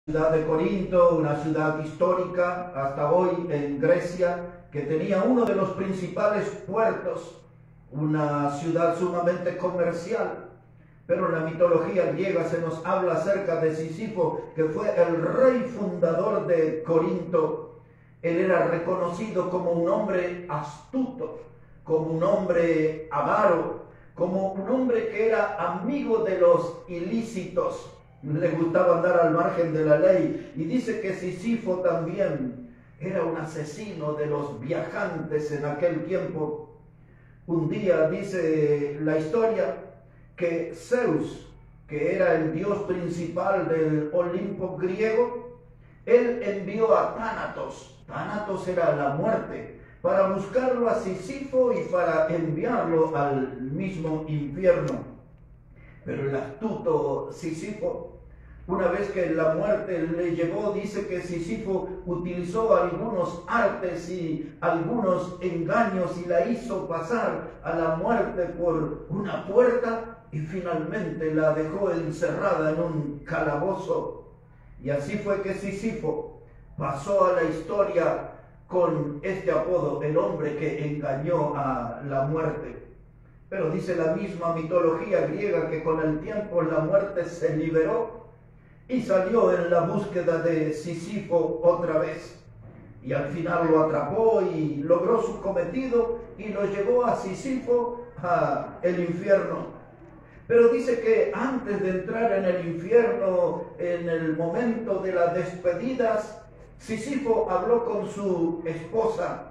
ciudad de Corinto, una ciudad histórica hasta hoy en Grecia, que tenía uno de los principales puertos, una ciudad sumamente comercial. Pero en la mitología griega se nos habla acerca de Sísifo, que fue el rey fundador de Corinto. Él era reconocido como un hombre astuto, como un hombre avaro, como un hombre que era amigo de los ilícitos. Le gustaba andar al margen de la ley. Y dice que Sísifo también era un asesino de los viajantes en aquel tiempo. Un día dice la historia que Zeus, que era el dios principal del Olimpo griego, él envió a Tánatos. Tánatos era la muerte, para buscarlo a Sísifo y para enviarlo al mismo infierno. Pero el astuto Sísifo, una vez que la muerte le llegó, dice que Sísifo utilizó algunos artes y algunos engaños y la hizo pasar a la muerte por una puerta y finalmente la dejó encerrada en un calabozo. Y así fue que Sísifo pasó a la historia con este apodo, el hombre que engañó a la muerte. Pero dice la misma mitología griega que con el tiempo la muerte se liberó y salió en la búsqueda de Sísifo otra vez. Y al final lo atrapó y logró su cometido y lo llevó a Sísifo al infierno. Pero dice que antes de entrar en el infierno, en el momento de las despedidas, Sísifo habló con su esposa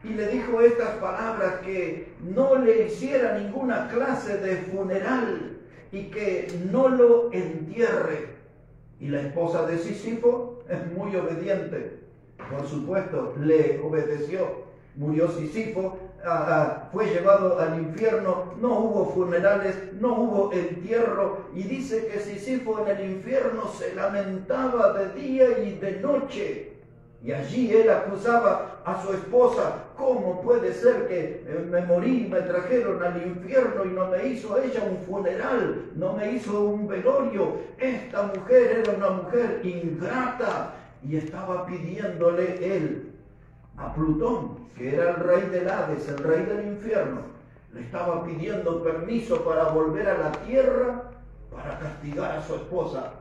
y le dijo estas palabras, que no le hiciera ninguna clase de funeral y que no lo entierre. Y la esposa de Sísifo es muy obediente. Por supuesto, le obedeció. Murió Sísifo, fue llevado al infierno, no hubo funerales, no hubo entierro. Y dice que Sísifo en el infierno se lamentaba de día y de noche. Y allí él acusaba a su esposa: ¿cómo puede ser que me morí, me trajeron al infierno y no me hizo ella un funeral, no me hizo un velorio? Esta mujer era una mujer ingrata. Y estaba pidiéndole él a Plutón, que era el rey del Hades, el rey del infierno, le estaba pidiendo permiso para volver a la tierra para castigar a su esposa.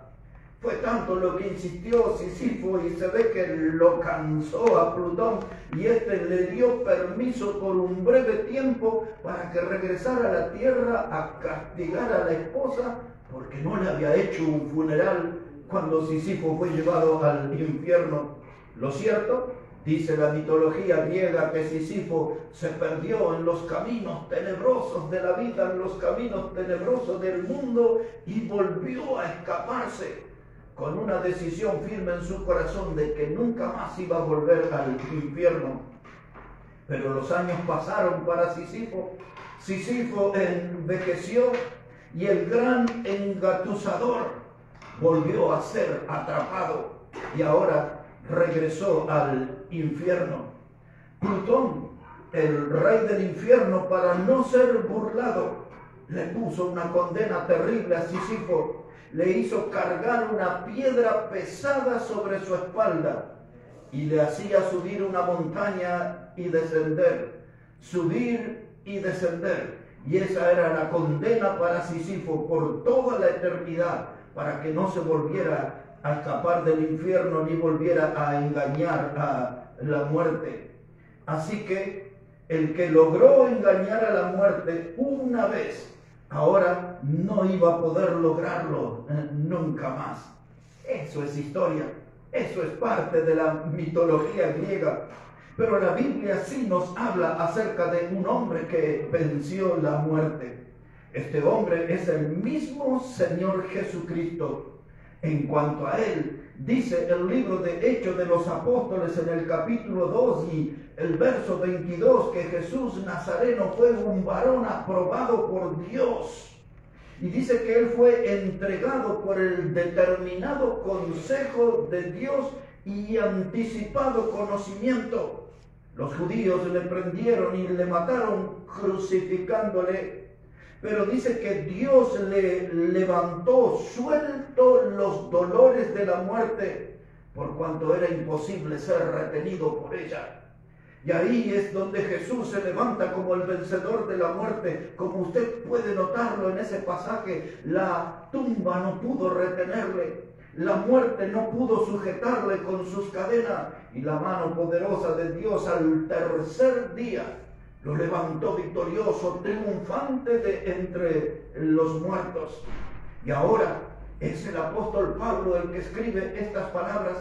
Fue tanto lo que insistió Sísifo y se ve que lo cansó a Plutón, y este le dio permiso por un breve tiempo para que regresara a la tierra a castigar a la esposa, porque no le había hecho un funeral cuando Sísifo fue llevado al infierno. Lo cierto, dice la mitología griega, que Sísifo se perdió en los caminos tenebrosos de la vida, en los caminos tenebrosos del mundo, y volvió a escaparse con una decisión firme en su corazón de que nunca más iba a volver al infierno. Pero los años pasaron para Sísifo. Sísifo envejeció y el gran engatusador volvió a ser atrapado y ahora regresó al infierno. Plutón, el rey del infierno, para no ser burlado, le puso una condena terrible a Sísifo. Le hizo cargar una piedra pesada sobre su espalda y le hacía subir una montaña y descender, subir y descender. Y esa era la condena para Sísifo por toda la eternidad, para que no se volviera a escapar del infierno ni volviera a engañar a la muerte. Así que el que logró engañar a la muerte una vez, ahora no iba a poder lograrlo nunca más. Eso es historia, eso es parte de la mitología griega. Pero la Biblia sí nos habla acerca de un hombre que venció la muerte. Este hombre es el mismo Señor Jesucristo. En cuanto a él, dice el libro de Hechos de los Apóstoles en el capítulo 2 y el verso 22, que Jesús Nazareno fue un varón aprobado por Dios. Y dice que él fue entregado por el determinado consejo de Dios y anticipado conocimiento. Los judíos le prendieron y le mataron crucificándole. Pero dice que Dios le levantó, suelto los dolores de la muerte, por cuanto era imposible ser retenido por ella. Y ahí es donde Jesús se levanta como el vencedor de la muerte. Como usted puede notarlo en ese pasaje, la tumba no pudo retenerle, la muerte no pudo sujetarle con sus cadenas, y la mano poderosa de Dios al tercer día lo levantó victorioso, triunfante de entre los muertos. Y ahora es el apóstol Pablo el que escribe estas palabras.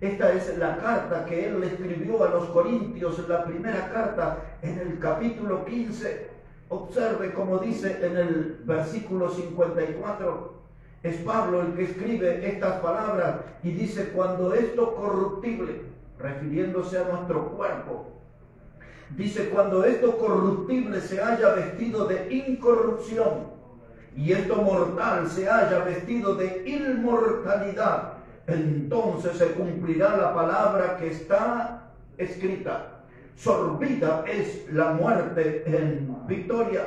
Esta es la carta que él le escribió a los Corintios, la primera carta, en el capítulo 15. Observe cómo dice en el versículo 54. Es Pablo el que escribe estas palabras y dice: cuando esto corruptible, refiriéndose a nuestro cuerpo, dice: cuando esto corruptible se haya vestido de incorrupción y esto mortal se haya vestido de inmortalidad, entonces se cumplirá la palabra que está escrita: sorbida es la muerte en victoria.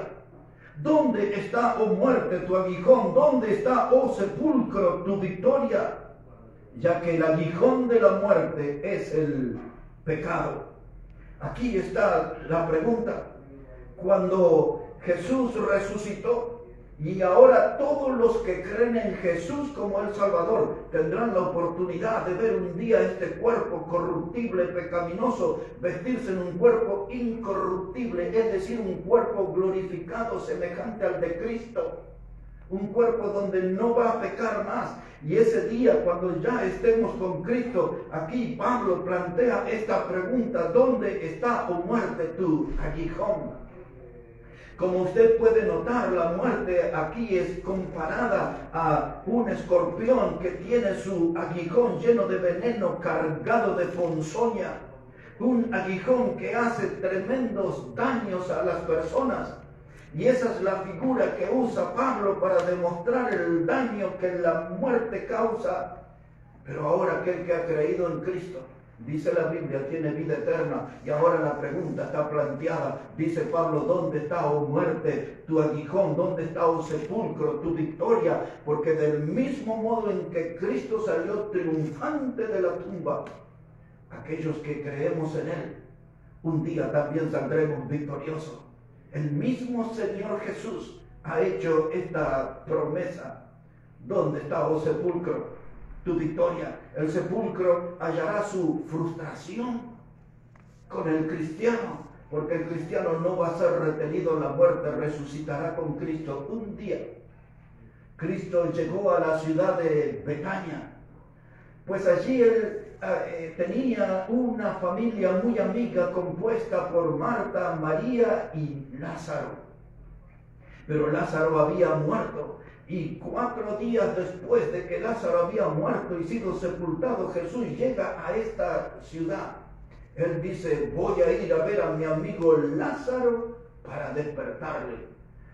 ¿Dónde está, oh muerte, tu aguijón? ¿Dónde está, oh sepulcro, tu victoria? Ya que el aguijón de la muerte es el pecado. Aquí está la pregunta. Cuando Jesús resucitó, y ahora todos los que creen en Jesús como el Salvador tendrán la oportunidad de ver un día este cuerpo corruptible, pecaminoso, vestirse en un cuerpo incorruptible, es decir, un cuerpo glorificado semejante al de Cristo. Un cuerpo donde no va a pecar más. Y ese día, cuando ya estemos con Cristo, aquí Pablo plantea esta pregunta: ¿dónde está, oh muerte, tu aguijón? Como usted puede notar, la muerte aquí es comparada a un escorpión que tiene su aguijón lleno de veneno, cargado de ponzoña. Un aguijón que hace tremendos daños a las personas. Y esa es la figura que usa Pablo para demostrar el daño que la muerte causa. Pero ahora aquel que ha creído en Cristo, dice la Biblia, tiene vida eterna. Y ahora la pregunta está planteada. Dice Pablo: ¿dónde está, oh muerte, tu aguijón? ¿Dónde está, oh sepulcro, tu victoria? Porque del mismo modo en que Cristo salió triunfante de la tumba, aquellos que creemos en Él, un día también saldremos victoriosos. El mismo Señor Jesús ha hecho esta promesa. ¿Dónde está, oh sepulcro, tu victoria? El sepulcro hallará su frustración con el cristiano, porque el cristiano no va a ser retenido en la muerte, resucitará con Cristo un día. Cristo llegó a la ciudad de Betania, pues allí él tenía una familia muy amiga compuesta por Marta, María y Lázaro. Pero Lázaro había muerto. Y 4 días después de que Lázaro había muerto y sido sepultado, Jesús llega a esta ciudad. Él dice: voy a ir a ver a mi amigo Lázaro para despertarle.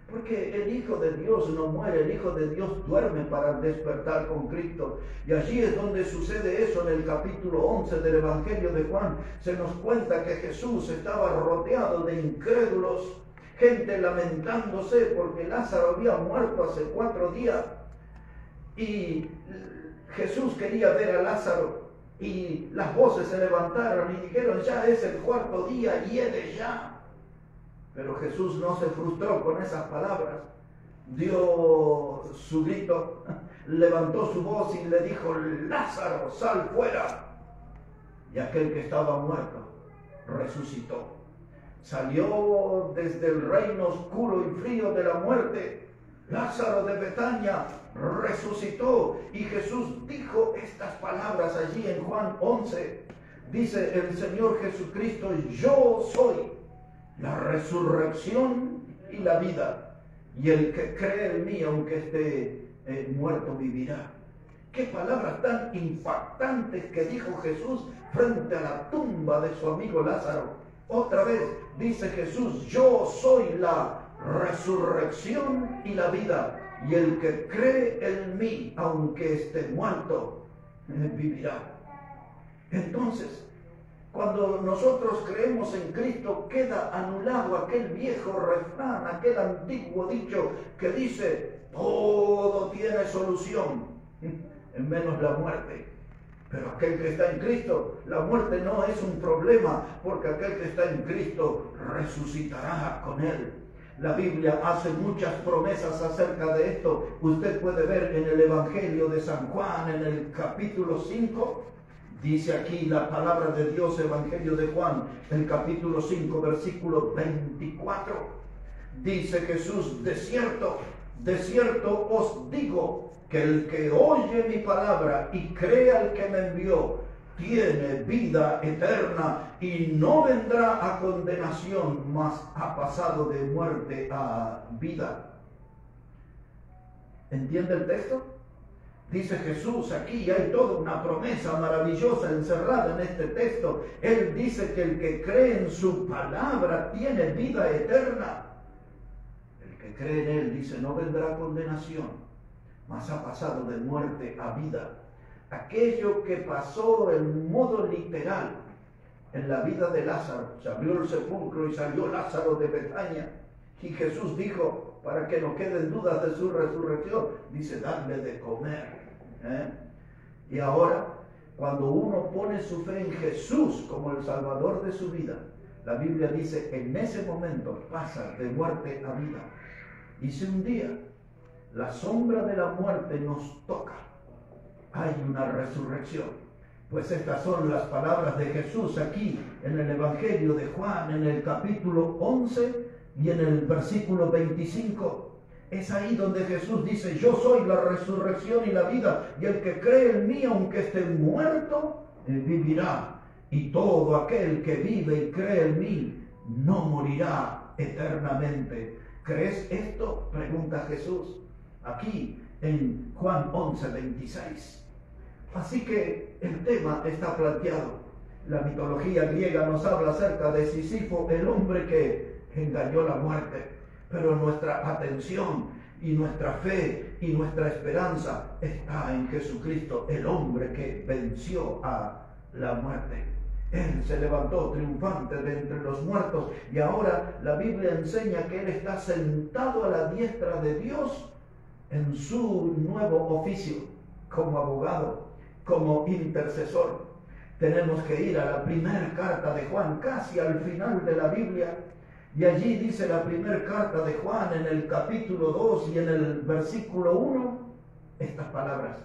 Porque el Hijo de Dios no muere, el Hijo de Dios duerme para despertar con Cristo. Y allí es donde sucede eso. En el capítulo 11 del Evangelio de Juan se nos cuenta que Jesús estaba rodeado de incrédulos, gente lamentándose porque Lázaro había muerto hace 4 días. Y Jesús quería ver a Lázaro, y las voces se levantaron y dijeron: ya es el 4º día, hiede ya. Pero Jesús no se frustró con esas palabras. Dio su grito, levantó su voz y le dijo: Lázaro, sal fuera. Y aquel que estaba muerto resucitó. Salió desde el reino oscuro y frío de la muerte. Lázaro de Betania resucitó. Y Jesús dijo estas palabras allí en Juan 11. Dice el Señor Jesucristo: yo soy la resurrección y la vida, y el que cree en mí, aunque esté muerto, vivirá. Qué palabras tan impactantes que dijo Jesús frente a la tumba de su amigo Lázaro. Otra vez dice Jesús: yo soy la resurrección y la vida, y el que cree en mí, aunque esté muerto, vivirá. Entonces, Cuando nosotros creemos en Cristo, queda anulado aquel viejo refrán, aquel antiguo dicho que dice, todo tiene solución, menos la muerte. Pero aquel que está en Cristo, la muerte no es un problema, porque aquel que está en Cristo resucitará con Él. La Biblia hace muchas promesas acerca de esto. Usted puede ver en el Evangelio de San Juan, en el capítulo 5, dice aquí la palabra de Dios, Evangelio de Juan, el capítulo 5, versículo 24. Dice Jesús, de cierto os digo, que el que oye mi palabra y cree al que me envió, tiene vida eterna y no vendrá a condenación, mas ha pasado de muerte a vida. ¿Entiende el texto? Dice Jesús, aquí hay toda una promesa maravillosa encerrada en este texto. Él dice que el que cree en su palabra tiene vida eterna. El que cree en Él, dice, no vendrá a condenación, mas ha pasado de muerte a vida. Aquello que pasó en modo literal en la vida de Lázaro. Se abrió el sepulcro y salió Lázaro de Betania. Y Jesús dijo, para que no queden dudas de su resurrección, dice, dadle de comer. Y ahora, cuando uno pone su fe en Jesús como el Salvador de su vida, la Biblia dice, en ese momento pasa de muerte a vida. Y si un día la sombra de la muerte nos toca, hay una resurrección. Pues estas son las palabras de Jesús aquí en el Evangelio de Juan, en el capítulo 11 y en el versículo 25. Es ahí donde Jesús dice, yo soy la resurrección y la vida, y el que cree en mí, aunque esté muerto, vivirá. Y todo aquel que vive y cree en mí, no morirá eternamente. ¿Crees esto?, pregunta Jesús aquí en Juan 11, 26. Así que el tema está planteado. La mitología griega nos habla acerca de Sísifo, el hombre que engañó la muerte. Pero nuestra atención y nuestra fe y nuestra esperanza está en Jesucristo, el hombre que venció a la muerte. Él se levantó triunfante de entre los muertos y ahora la Biblia enseña que Él está sentado a la diestra de Dios en su nuevo oficio como abogado, como intercesor. Tenemos que ir a la primera carta de Juan, casi al final de la Biblia, y allí dice la primera carta de Juan en el capítulo 2 y en el versículo 1 estas palabras: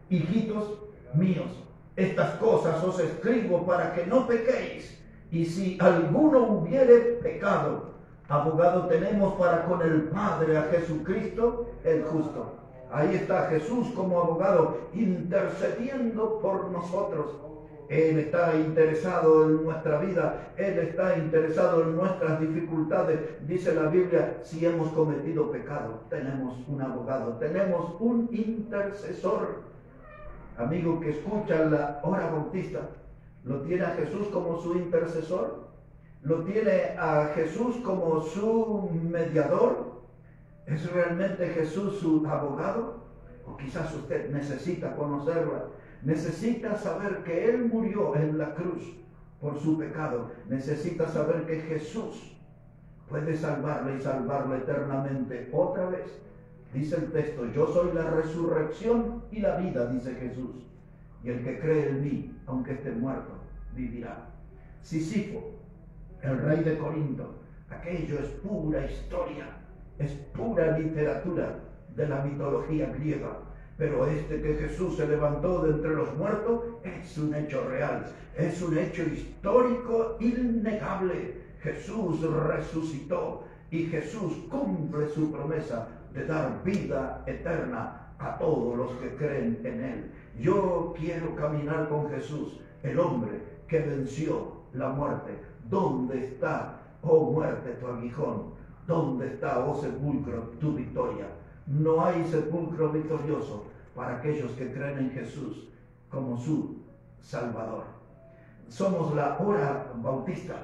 hijitos míos, estas cosas os escribo para que no pequéis, y si alguno hubiere pecado, abogado tenemos para con el Padre a Jesucristo el justo. Ahí está Jesús como abogado intercediendo por nosotros. Él está interesado en nuestra vida, Él está interesado en nuestras dificultades. Dice la Biblia, si hemos cometido pecado, tenemos un abogado, tenemos un intercesor. Amigo que escucha la hora bautista, ¿lo tiene a Jesús como su intercesor? ¿Lo tiene a Jesús como su mediador? ¿Es realmente Jesús su abogado? O quizás usted necesita conocerla. Necesita saber que Él murió en la cruz por su pecado. Necesita saber que Jesús puede salvarle y salvarle eternamente. Otra vez, dice el texto, yo soy la resurrección y la vida, dice Jesús. Y el que cree en mí, aunque esté muerto, vivirá. Sísifo, el rey de Corinto, aquello es pura historia, es pura literatura de la mitología griega. Pero este que Jesús se levantó de entre los muertos es un hecho real, es un hecho histórico innegable. Jesús resucitó y Jesús cumple su promesa de dar vida eterna a todos los que creen en Él. Yo quiero caminar con Jesús, el hombre que venció la muerte. ¿Dónde está, oh muerte, tu aguijón? ¿Dónde está, oh sepulcro, tu victoria? No hay sepulcro victorioso para aquellos que creen en Jesús como su Salvador. Somos la hora bautista.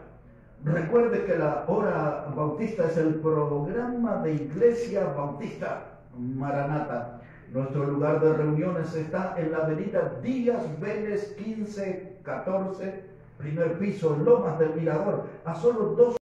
Recuerde que la hora bautista es el programa de Iglesia Bautista Maranata. Nuestro lugar de reuniones está en la avenida Díaz Vélez 1514, primer piso, en Lomas del Mirador, a solo 2